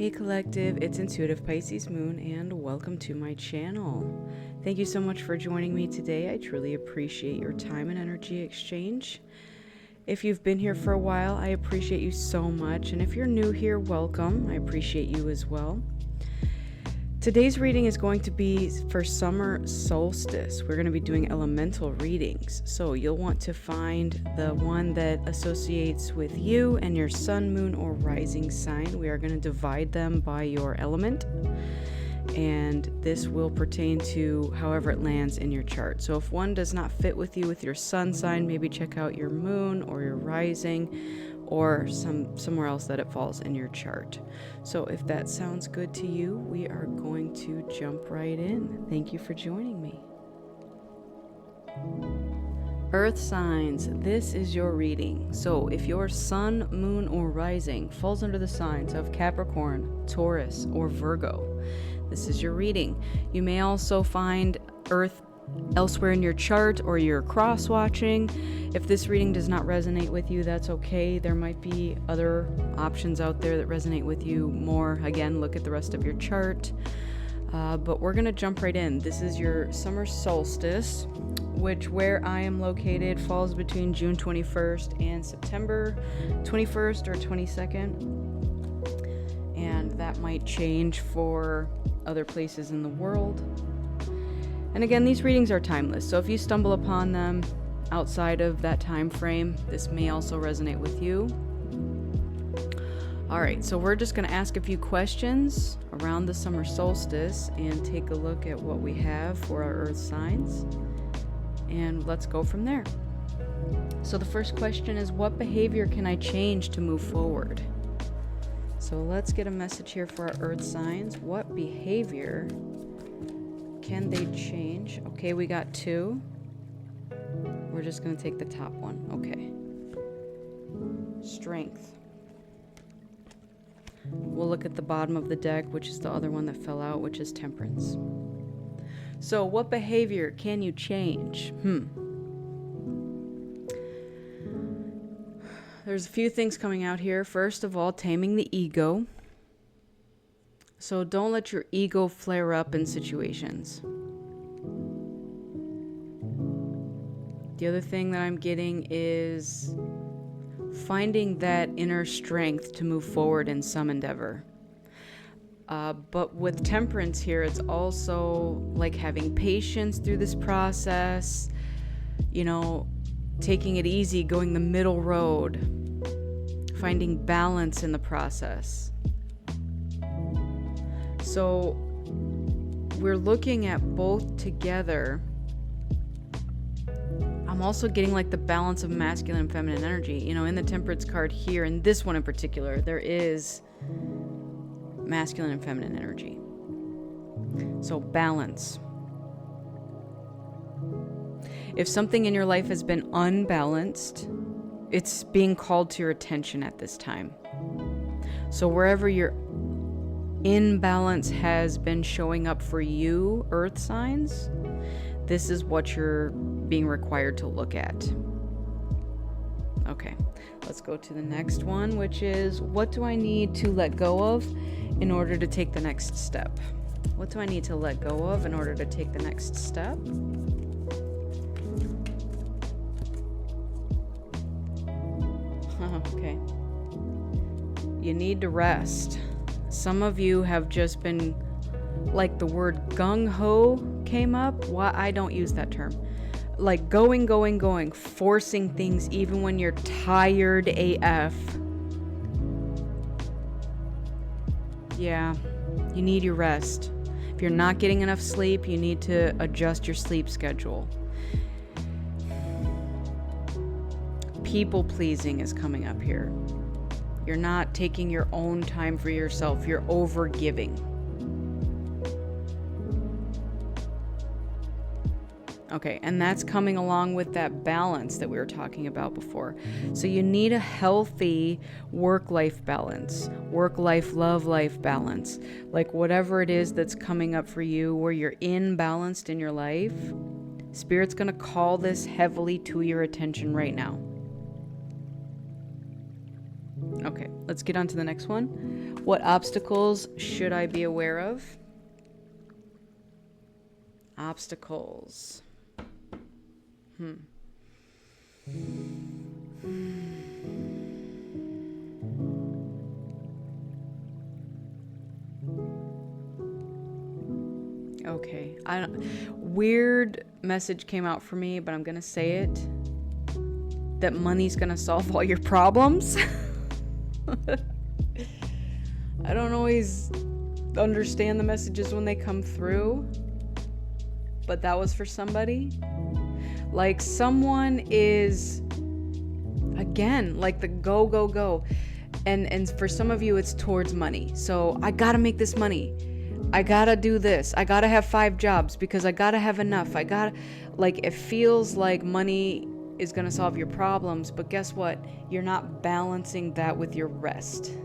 Hey Collective, it's Intuitive Pisces Moon and welcome to my channel. Thank you so much for joining me today. I truly appreciate your time and energy exchange. If you've been here for a while, I appreciate you so much. And if you're new here, welcome. I appreciate you as well. Today's reading is going to be for summer solstice. We're going to be doing elemental readings. So you'll want to find the one that associates with you and your sun, moon, or rising sign. We are going to divide them by your element. And this will pertain to however it lands in your chart. So if one does not fit with you with your sun sign, maybe check out your moon or your rising or somewhere else that it falls in your chart. So if that sounds good to you, we are going to jump right in. Thank you for joining me. Earth signs, this is your reading. So if your sun, moon, or rising falls under the signs of Capricorn, Taurus, or Virgo, this is your reading. You may also find Earth elsewhere in your chart or you're cross-watching. If this reading does not resonate with you, that's okay. There might be other options out there that resonate with you more. Again, look at the rest of your chart. But we're going to jump right in. This is your summer solstice, which where I am located falls between June 21st and September 21st or 22nd. And that might change for other places in the world. And again, these readings are timeless, so if you stumble upon them outside of that time frame, this may also resonate with you. All right, so we're just going to ask a few questions around the summer solstice and take a look at what we have for our earth signs. And let's go from there. So the first question is, what behavior can I change to move forward? So let's get a message here for our earth signs. What behavior can they change? Okay, we got two. We're just going to take the top one. Okay. Strength. We'll look at the bottom of the deck, which is the other one that fell out, which is temperance. So what behavior can you change? There's a few things coming out here. First of all, taming the ego. So don't let your ego flare up in situations. The other thing that I'm getting is finding that inner strength to move forward in some endeavor. But with temperance here, it's also like having patience through this process, taking it easy, going the middle road, finding balance in the process. So we're looking at both together. I'm also getting like the balance of masculine and feminine energy. In the temperance card here, in this one in particular, there is masculine and feminine energy. So balance. If something in your life has been unbalanced, it's being called to your attention at this time. So wherever your imbalance has been showing up for you, earth signs, this is what you're being required to look at. Okay, let's go to the next one, which is, what do I need to let go of in order to take the next step? What do I need to let go of in order to take the next step? Okay. You need to rest. Some of you have just been, like the word gung-ho came up. Why I don't use that term. Like going, forcing things even when you're tired AF. Yeah, you need your rest. If you're not getting enough sleep, you need to adjust your sleep schedule. People pleasing is coming up here. You're not taking your own time for yourself. You're over giving. Okay, and that's coming along with that balance that we were talking about before. So you need a healthy work-life balance, work-life, love-life balance. Like whatever it is that's coming up for you where you're imbalanced in your life, Spirit's going to call this heavily to your attention right now. Okay, let's get on to the next one. What obstacles should I be aware of? Obstacles. Okay. Weird message came out for me, but I'm going to say it. That money's going to solve all your problems. I don't always understand the messages when they come through, but that was for somebody. Like someone is, again, like the go, go, go. And for some of you, it's towards money. So I gotta make this money. I gotta do this. I gotta have 5 jobs because I gotta have enough. It feels like money is gonna solve your problems, but guess what? You're not balancing that with your rest.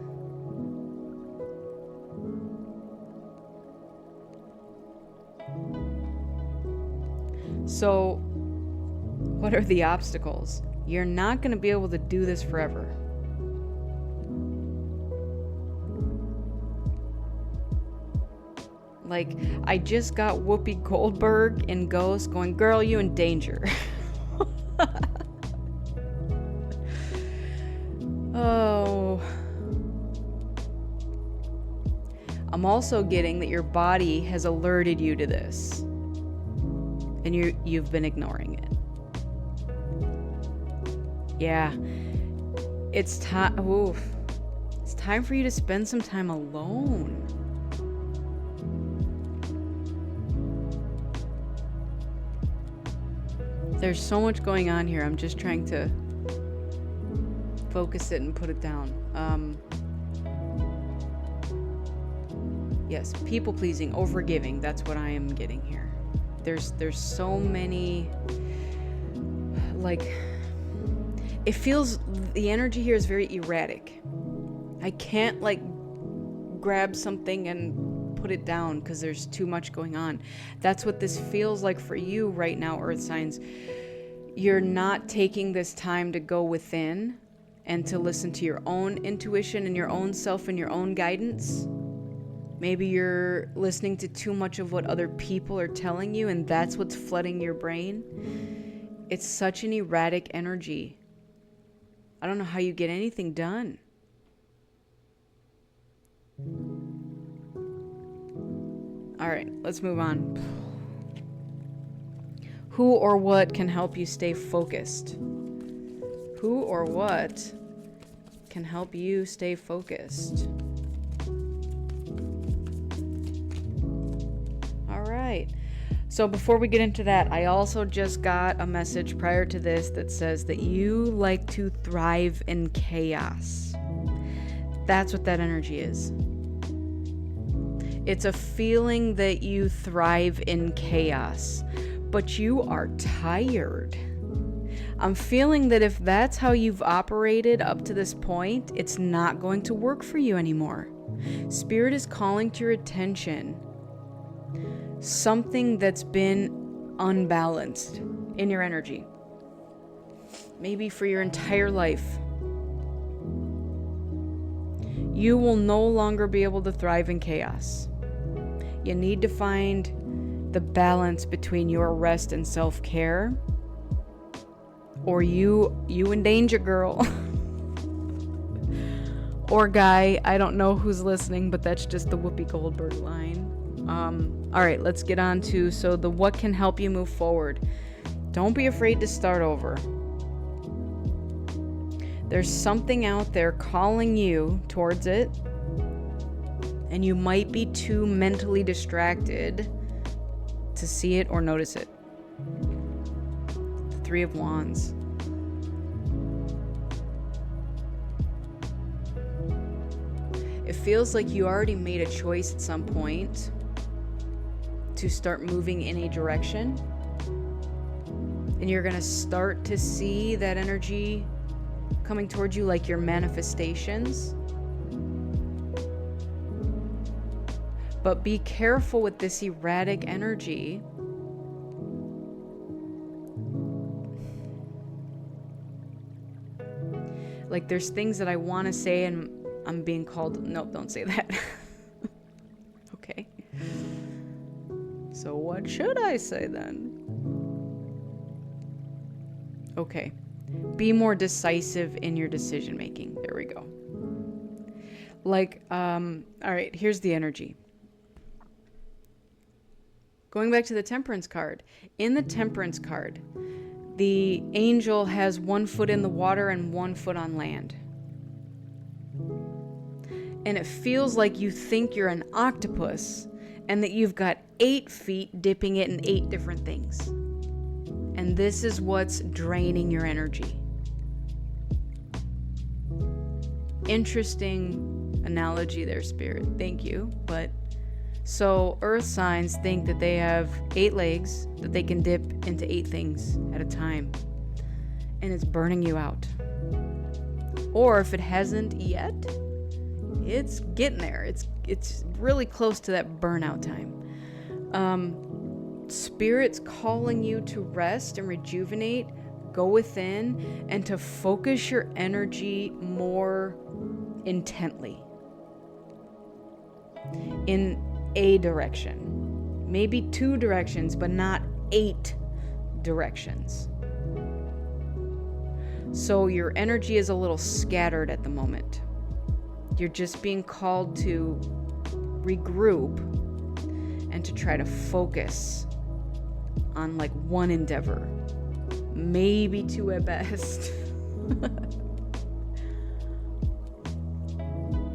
So, what are the obstacles? You're not going to be able to do this forever. Like, I just got Whoopi Goldberg in Ghost going, girl, you in danger. Oh. I'm also getting that your body has alerted you to this. And you've been ignoring it. Yeah. It's time. Oof. It's time for you to spend some time alone. There's so much going on here. I'm just trying to focus it and put it down. Yes, people pleasing, overgiving. That's what I am getting here. There's so many, like, it feels, the energy here is very erratic. I can't like grab something and put it down because there's too much going on. That's what this feels like for you right now, Earth signs. You're not taking this time to go within and to listen to your own intuition and your own self and your own guidance. Maybe you're listening to too much of what other people are telling you, and that's what's flooding your brain. It's such an erratic energy. I don't know how you get anything done. All right, let's move on. Who or what can help you stay focused? Who or what can help you stay focused? So before we get into that, I also just got a message prior to this that says that you like to thrive in chaos. That's what that energy is. It's a feeling that you thrive in chaos, but you are tired. I'm feeling that if that's how you've operated up to this point, it's not going to work for you anymore. Spirit is calling to your attention something that's been unbalanced in your energy. Maybe for your entire life. You will no longer be able to thrive in chaos. You need to find the balance between your rest and self-care, or you in danger, girl. Or guy, I don't know who's listening, but that's just the Whoopi Goldberg line. All right, let's get on to, so the what can help you move forward. Don't be afraid to start over. There's something out there calling you towards it, and you might be too mentally distracted to see it or notice it. The Three of Wands. It feels like you already made a choice at some point to start moving in a direction, and you're gonna start to see that energy coming towards you, like your manifestations. But be careful with this erratic energy. Like, there's things that I want to say and I'm being called, nope, don't say that. Okay. So what should I say then? Okay. Be more decisive in your decision making. There we go. Like, all right, here's the energy. Going back to the Temperance card. In the Temperance card, the angel has 1 foot in the water and 1 foot on land. And it feels like you think you're an octopus and that you've got 8 feet dipping it in 8 different things. And this is what's draining your energy. Interesting analogy there, Spirit. Thank you. But so earth signs think that they have 8 legs that they can dip into 8 things at a time. And it's burning you out. Or if it hasn't yet, it's getting there. It's really close to that burnout time. Spirit's calling you to rest and rejuvenate, go within, and to focus your energy more intently in a direction. Maybe 2 directions, but not 8 directions. So your energy is a little scattered at the moment. You're just being called to regroup and to try to focus on like one endeavor, maybe 2 at best.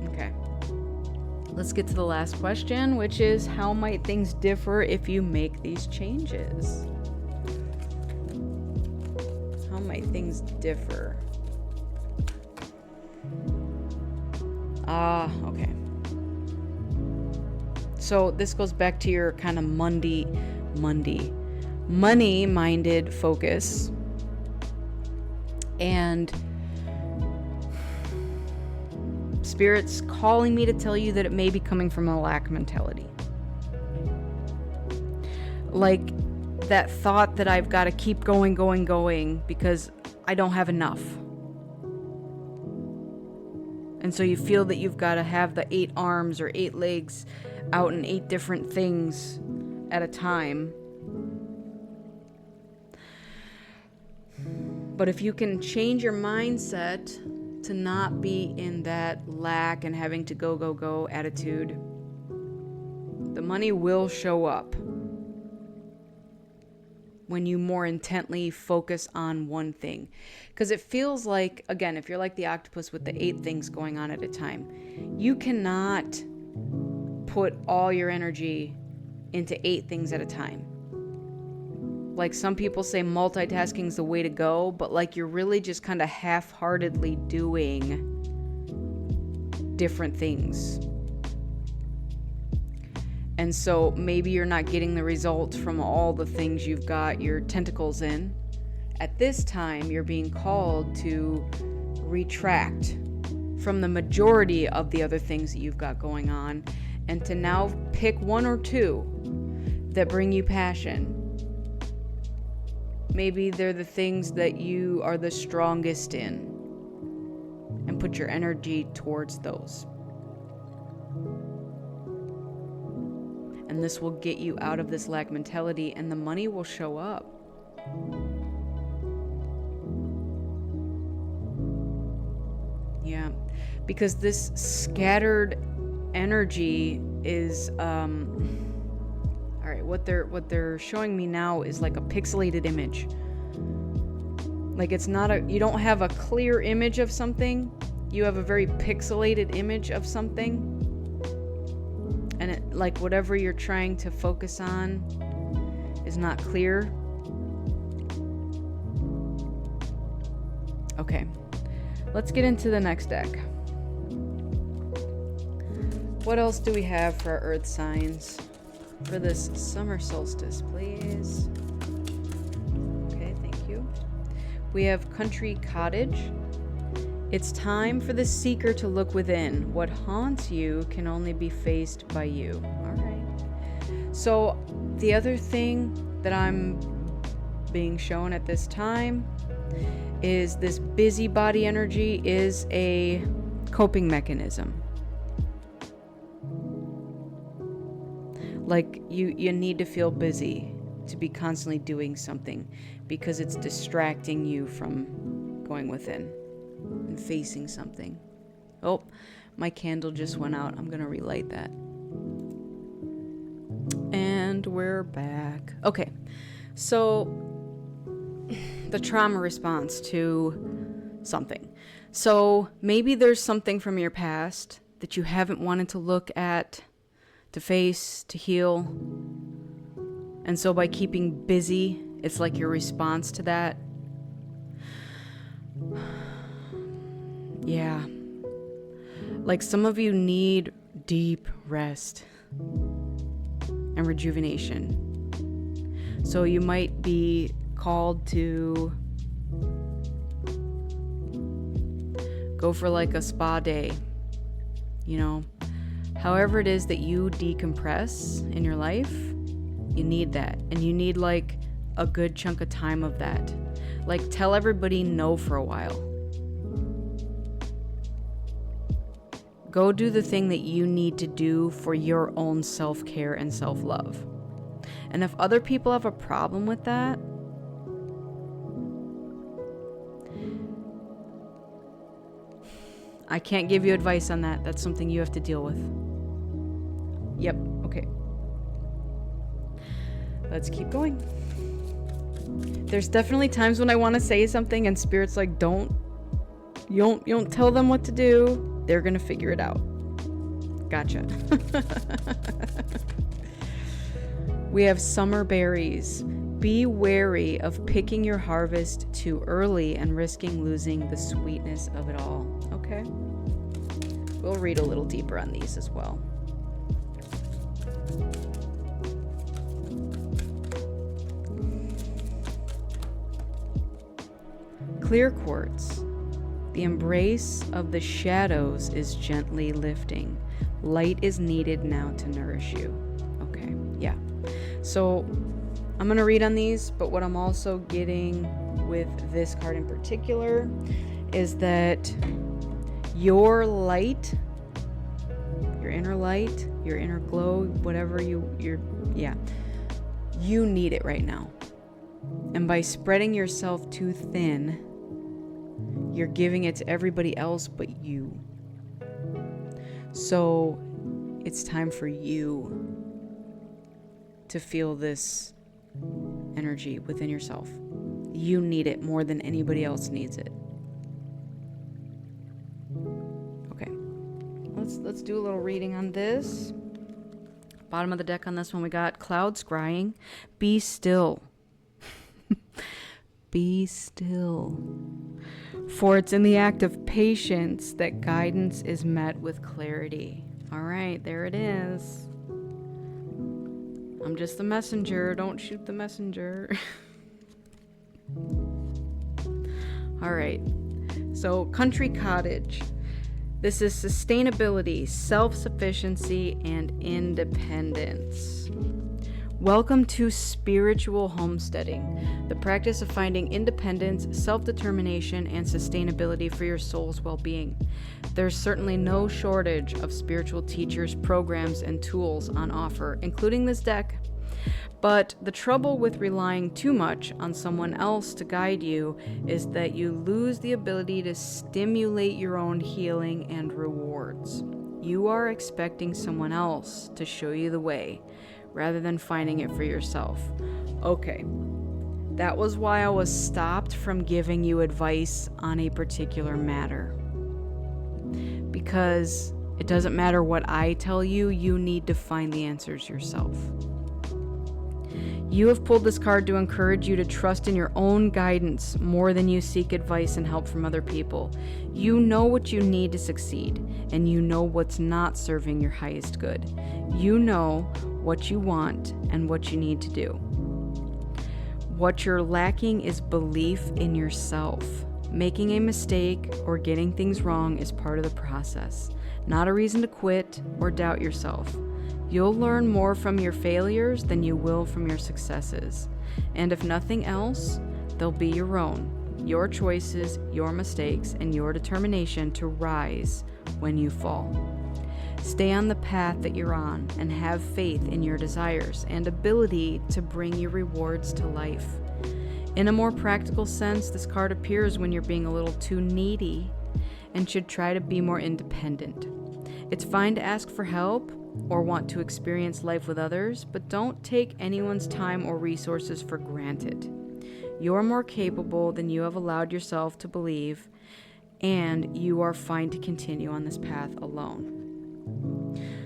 Okay, let's get to the last question, which is how might things differ if you make these changes? How might things differ? Okay. So this goes back to your kind of money-minded focus. And Spirit's calling me to tell you that it may be coming from a lack mentality. Like that thought that I've got to keep going because I don't have enough. And so you feel that you've got to have the 8 arms or 8 legs out in 8 different things at a time. But if you can change your mindset to not be in that lack and having to go attitude, the money will show up when you more intently focus on one thing. Because it feels like, again, if you're like the octopus with the 8 things going on at a time, you cannot put all your energy into 8 things at a time. Like some people say multitasking is the way to go, but like you're really just kind of half-heartedly doing different things. And so maybe you're not getting the results from all the things you've got your tentacles in. At this time, you're being called to retract from the majority of the other things that you've got going on and to now pick 1 or 2 that bring you passion. Maybe they're the things that you are the strongest in and put your energy towards those. And this will get you out of this lack mentality and the money will show up. Yeah, because this scattered energy is, all right, what they're showing me now is like a pixelated image. Like it's not you don't have a clear image of something, you have a very pixelated image of something. And it, like whatever you're trying to focus on is not clear. Okay, let's get into the next deck. What else do we have for our earth signs for this summer solstice, please? Okay, thank you. We have Country Cottage. It's time for the seeker to look within. What haunts you can only be faced by you. All right. So the other thing that I'm being shown at this time is this busybody energy is a coping mechanism. Like you need to feel busy, to be constantly doing something, because it's distracting you from going within and facing something. Oh, my candle just went out. I'm going to relight that. And we're back. Okay, so the trauma response to something. So maybe there's something from your past that you haven't wanted to look at, to face, to heal. And so by keeping busy, it's like your response to that. Yeah. Like some of you need deep rest and rejuvenation. So you might be called to go for like a spa day, you know. However it is that you decompress in your life, you need that. And you need like a good chunk of time of that. Like tell everybody no for a while. Go do the thing that you need to do for your own self-care and self-love. And if other people have a problem with that, I can't give you advice on that. That's something you have to deal with. Yep, okay. Let's keep going. There's definitely times when I want to say something and Spirit's like, don't tell them what to do. They're going to figure it out. Gotcha. We have summer berries. Be wary of picking your harvest too early and risking losing the sweetness of it all. Okay. We'll read a little deeper on these as well. Clear quartz. The embrace of the shadows is gently lifting. Light is needed now to nourish you. Okay, yeah. So I'm going to read on these, but what I'm also getting with this card in particular is that your light, your inner light, your inner glow, whatever you need it right now. And by spreading yourself too thin, you're giving it to everybody else but you. So it's time for you to feel this energy within yourself. You need it more than anybody else needs it. Okay, let's do a little reading on this. Bottom of the deck on this one, we got clouds scrying. Be still. Be still. For it's in the act of patience that guidance is met with clarity. All right, there it is. I'm just the messenger. Don't shoot the messenger. All right. So, country cottage. This is sustainability, self-sufficiency, and independence. Welcome to spiritual homesteading, the practice of finding independence, self-determination, and sustainability for your soul's well-being. There's certainly no shortage of spiritual teachers, programs, and tools on offer, including this deck. But the trouble with relying too much on someone else to guide you is that you lose the ability to stimulate your own healing and rewards. You are expecting someone else to show you the way, rather than finding it for yourself. Okay, that was why I was stopped from giving you advice on a particular matter. Because it doesn't matter what I tell you, you need to find the answers yourself. You have pulled this card to encourage you to trust in your own guidance more than you seek advice and help from other people. You know what you need to succeed, and you know what's not serving your highest good. You know what you want and what you need to do. What you're lacking is belief in yourself. Making a mistake or getting things wrong is part of the process, not a reason to quit or doubt yourself. You'll learn more from your failures than you will from your successes. And if nothing else, they'll be your own. Your choices, your mistakes, and your determination to rise when you fall. Stay on the path that you're on and have faith in your desires and ability to bring your rewards to life. In a more practical sense, this card appears when you're being a little too needy and should try to be more independent. It's fine to ask for help or want to experience life with others, but don't take anyone's time or resources for granted. You're more capable than you have allowed yourself to believe, and you are fine to continue on this path alone.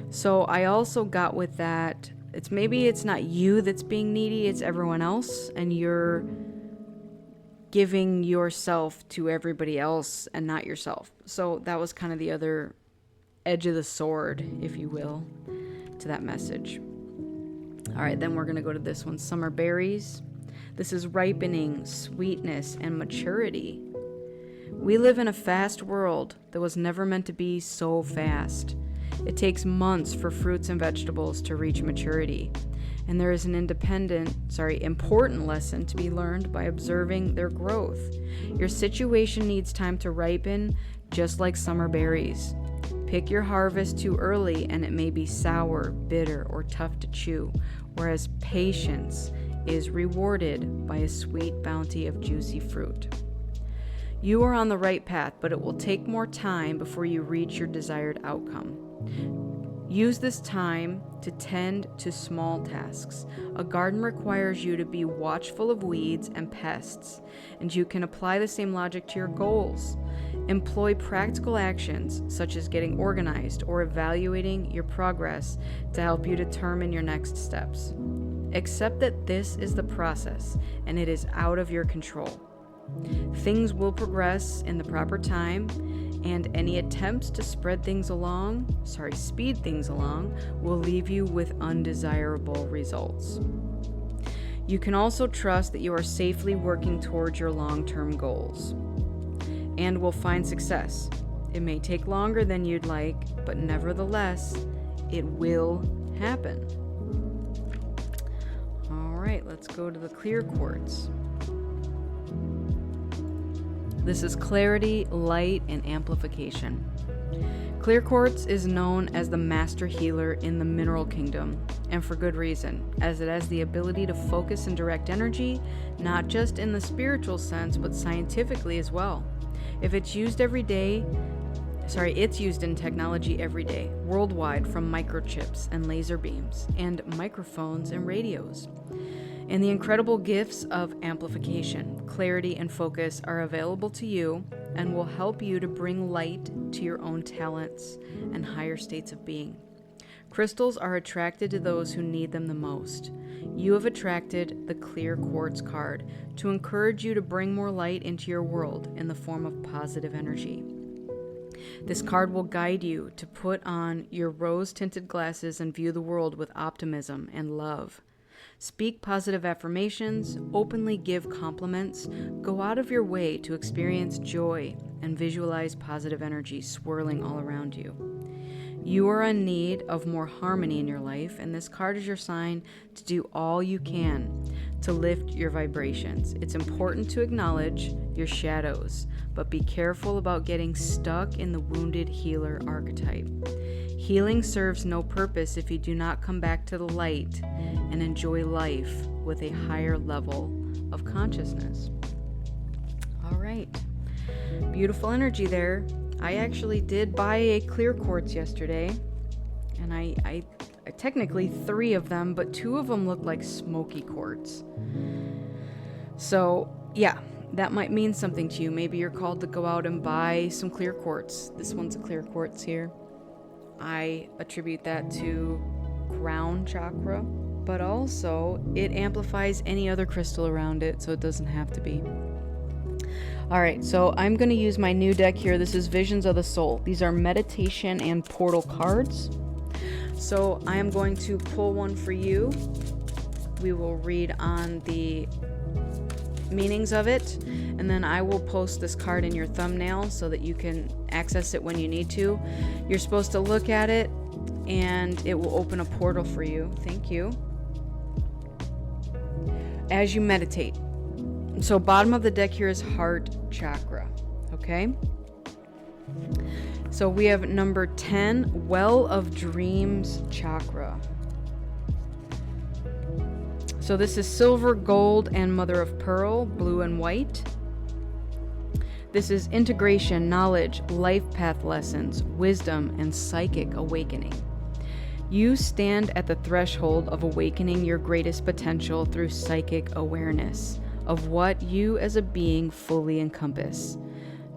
So I also got with that, maybe it's not you that's being needy, it's everyone else, and you're giving yourself to everybody else and not yourself. So that was kind of the other edge of the sword, if you will, to that message. All right, then we're going to go to this one, summer berries. This is ripening, sweetness, and maturity. We live in a fast world that was never meant to be so fast. It takes months for fruits and vegetables to reach maturity. And there is an important lesson to be learned by observing their growth. Your situation needs time to ripen, just like summer berries. Pick your harvest too early and it may be sour, bitter, or tough to chew, whereas patience is rewarded by a sweet bounty of juicy fruit. You are on the right path, but it will take more time before you reach your desired outcome. Use this time to tend to small tasks. A garden requires you to be watchful of weeds and pests, and you can apply the same logic to your goals. Employ practical actions, such as getting organized or evaluating your progress to help you determine your next steps. Accept that this is the process, and it is out of your control. Things will progress in the proper time, and any attempts to speed things along, will leave you with undesirable results. You can also trust that you are safely working towards your long-term goals and will find success. It may take longer than you'd like, but nevertheless, it will happen. All right, let's go to the clear quartz. This is clarity, light, and amplification. Clear quartz is known as the master healer in the mineral kingdom, and for good reason, as it has the ability to focus and direct energy, not just in the spiritual sense, but scientifically as well. It's used in technology every day, worldwide, from microchips and laser beams, and microphones and radios. And the incredible gifts of amplification, clarity, and focus are available to you and will help you to bring light to your own talents and higher states of being. Crystals are attracted to those who need them the most. You have attracted the clear quartz card to encourage you to bring more light into your world in the form of positive energy. This card will guide you to put on your rose-tinted glasses and view the world with optimism and love. Speak positive affirmations, openly give compliments, go out of your way to experience joy, and visualize positive energy swirling all around you. You are in need of more harmony in your life, and this card is your sign to do all you can to lift your vibrations. It's important to acknowledge your shadows, but be careful about getting stuck in the wounded healer archetype. Healing serves no purpose if you do not come back to the light and enjoy life with a higher level of consciousness. All right. Beautiful energy there. I actually did buy a clear quartz yesterday, and I technically 3 of them, but 2 of them look like smoky quartz. So, yeah, that might mean something to you. Maybe you're called to go out and buy some clear quartz. This one's a clear quartz here. I attribute that to crown chakra, but also it amplifies any other crystal around it, so it doesn't have to be. All right, so I'm going to use my new deck here. This is Visions of the Soul. These are meditation and portal cards. So I am going to pull one for you. We will read on the meanings of it, and then I will post this card in your thumbnail so that you can access it when you need to. You're supposed to look at it and it will open a portal for you. Thank you. As you meditate. So bottom of the deck here is heart chakra, okay? So we have number 10, Well of Dreams chakra. So this is silver, gold, and mother of pearl, blue and white. This is integration, knowledge, life path lessons, wisdom, and psychic awakening. You stand at the threshold of awakening your greatest potential through psychic awareness of what you as a being fully encompass.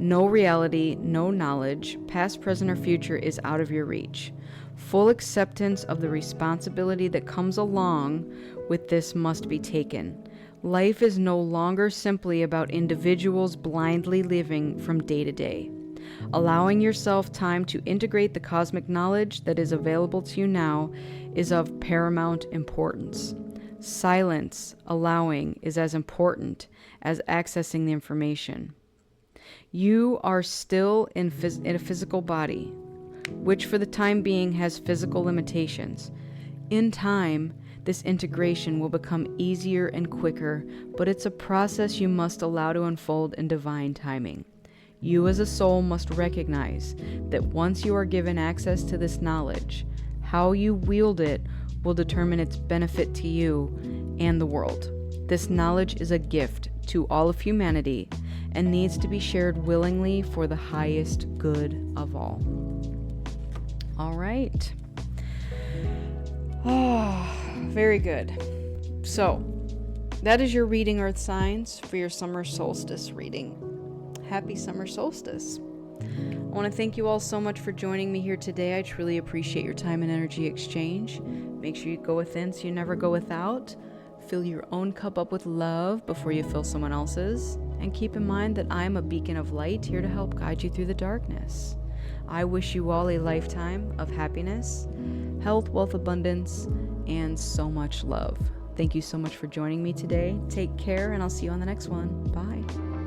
No reality, no knowledge, past, present, or future is out of your reach. Full acceptance of the responsibility that comes along with this must be taken. Life is no longer simply about individuals blindly living from day to day. Allowing yourself time to integrate the cosmic knowledge that is available to you now is of paramount importance. Silence, allowing, is as important as accessing the information. You are still in a physical body, which for the time being has physical limitations. In time, this integration will become easier and quicker, but it's a process you must allow to unfold in divine timing. You as a soul must recognize that once you are given access to this knowledge, how you wield it will determine its benefit to you and the world. This knowledge is a gift to all of humanity and needs to be shared willingly for the highest good of all. All right. Very good. So, that is your reading, Earth Signs, for your summer solstice reading. Happy summer solstice. I want to thank you all so much for joining me here today. I truly appreciate your time and energy exchange. Make sure you go within so you never go without. Fill your own cup up with love before you fill someone else's. And keep in mind that I am a beacon of light here to help guide you through the darkness. I wish you all a lifetime of happiness, health, wealth, abundance, and so much love. Thank you so much for joining me today. Take care, and I'll see you on the next one. Bye.